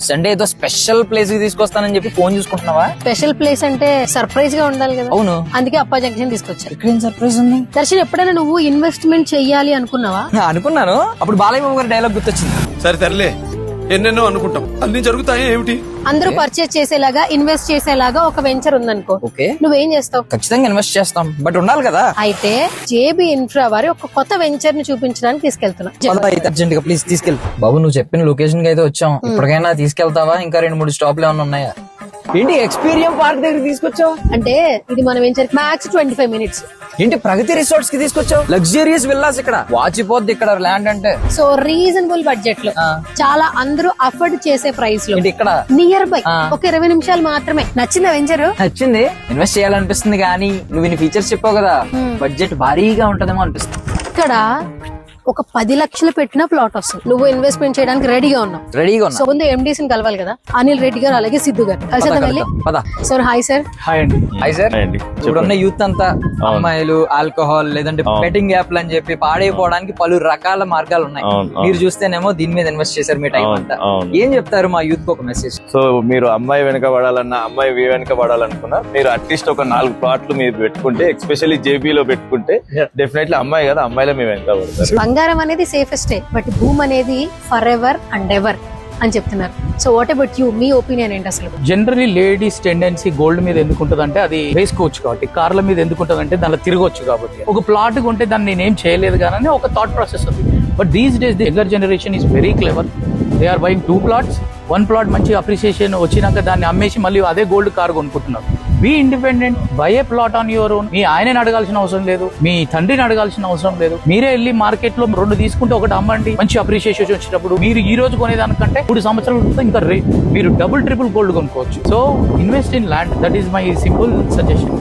Sunday ఏదో special place కి తీసుకొస్తానని చెప్పి ఫోన్ చూసుకుంటున్నావా? స్పెషల్ ప్లేస్ అంటే సర్ప్రైజ్ గా ఉండాలి కదా. అవును, అందుకే అప్పా జంక్షన్ తీసుకొచ్చా. ఇక్కడ సర్ప్రైజ్ ఉంది. దర్శన్, ఎప్పుడైనా నువ్వు ఇన్వెస్ట్మెంట్ చెయ్యాలి అనుకున్నావా? అనుకున్నాను. అప్పుడు బాలయ్య బాబు గారి డైలాగ్ గుర్తొచ్చింది. సరే తరలే, ఎన్నెన్నో అనుకుంటాం, అన్ని జరుగుతాయి ఏమిటి? అందరూ పర్చేస్ చేసేలాగా, ఇన్వెస్ట్ చేసేలాగా ఒక వెంచర్ ఉందనుకో, ఓకే, నువ్వేం చేస్తావు? ఖచ్చితంగా ఇన్వెస్ట్ చేస్తాం, బట్ ఉండాలి కదా. అయితే జేబీ ఇన్ఫ్రా వారి ఒక కొత్త వెంచర్ ని చూపించడానికి తీసుకెళ్తున్నా. అర్జెంట్ గా ప్లీజ్ తీసుకెళ్ళి. బాబు, నువ్వు చెప్పిన లొకేషన్ కి అయితే వచ్చాం. ఇప్పటికైనా తీసుకెళ్తావా? ఇంకా 2-3 స్టాప్లు ఏమైనా ఉన్నాయా? ఏంటి ఎక్స్పీరియన్స్ పార్క్ దగ్గర తీసుకొచ్చావు? అంటే ఇది మన వెంచర్ మ్యాక్స్ 25 మినిట్స్. ఏంటి ప్రగతి రిసార్ట్స్ కి తీసుకొచ్చావు? లగ్జరియస్ విల్లాస్ ఇక్కడ వాచిపోద్ది ఇక్కడ ల్యాండ్ అంటే. సో రీజనబుల్ బడ్జెట్ లో, చాలా అందరూ అఫోర్డ్ చేసే ప్రైస్ లో, ఇక్కడ నియర్ బై ఒక 20 నిమిషాలు మాత్రమే. నచ్చిందా వెంచర్? నచ్చింది. ఇన్వెస్ట్ చేయాలనిపిస్తుంది కానీ నువ్వు ఇన్ని ఫీచర్స్ చెప్పావు కదా, బడ్జెట్ భారీగా ఉంటదేమో అనిపిస్తుంది. ఇక్కడ ఒక 10 లక్షలు పెట్టిన ప్లాట్ వస్తుంది. నువ్వు ఇన్వెస్ట్మెంట్ చేయడానికి రెడీగా ఉన్నావు. సో ముందు ఎండీసీని కలవాలి కదా, అనిల్ రెడ్డి గారు అలాగే సిద్ధు గారు కలిసి. Sir hi sir. హాయ్ అండి. Hi sir. ఇప్పుడున్న యూత్ అంతా అమ్మాయిలు, ఆల్కహాల్ లేదంటే బెట్టింగ్ యాప్లు అని చెప్పి పాడైపోవడానికి పలు రకాల మార్గాలు ఉన్నాయి. మీరు చూస్తేనేమో దీని మీద ఇన్వెస్ట్ చేశారు మీ టైం అంతా. ఏం చెప్తారు మా యూత్ కు ఒక మెసేజ్? సో మీరు అమ్మాయి వెనక పడాలన్నా, అమ్మాయి వెనక పడాలనుకున్నా, మీరు అట్లీస్ట్ ఒక 4 ప్లాట్లు మీరు పెట్టుకుంటే, ఎస్పెషల్లీ జేబీలో పెట్టుకుంటే డెఫినెట్లీ అమ్మాయి కదా, అమ్మాయిలో మీ వెనక పడతారు. బంగారం అనేది సేఫెస్టే, బట్ భూమ్ అనేది ఫర్ ఎవర్ అండ్ ఎవర్ అని చెప్తున్నారు. So what about you, me opinion ఏంటి అసలు? జనరలీ లేడీస్ టెండెన్సీ గోల్డ్ మీద ఎందుకుంటది అంటే, అది వేసుకోవచ్చు కాబట్టి. కార్ల మీద ఎందుకుంటది అంటే దానిలో తిరగొచ్చు కాబట్టి. ఒక ప్లాట్ కొంటే దాన్ని నేనేం చేయలేదు కానీ ఒక థాట్ ప్రాసెస్ ఉంది. But these days the younger generation is very clever. They are buying 2 plots. 1 plot మంచి అప్రిసియేషన్ వచ్చినాక దాన్ని అమ్మేసి మళ్ళీ అదే గోల్డ్ కార్ కొనుక్కుంటున్నారు. Be independent, buy a plot on your own. మీ ఆయనని అడగాల్సిన అవసరం లేదు, మీ తండ్రిని అడగాల్సిన అవసరం లేదు. మీరే వెళ్ళి మార్కెట్ లో 2 తీసుకుంటే ఒకటి అమ్మండి. మంచి అప్రిసియేషన్ వచ్చినప్పుడు మీరు ఈ రోజు కొనేదానికంటే 3 సంవత్సరాల ఇంకా మీరు డబుల్ ట్రిపుల్ గోల్డ్ కొనుక్కోవచ్చు. So invest in land, that is my simple suggestion.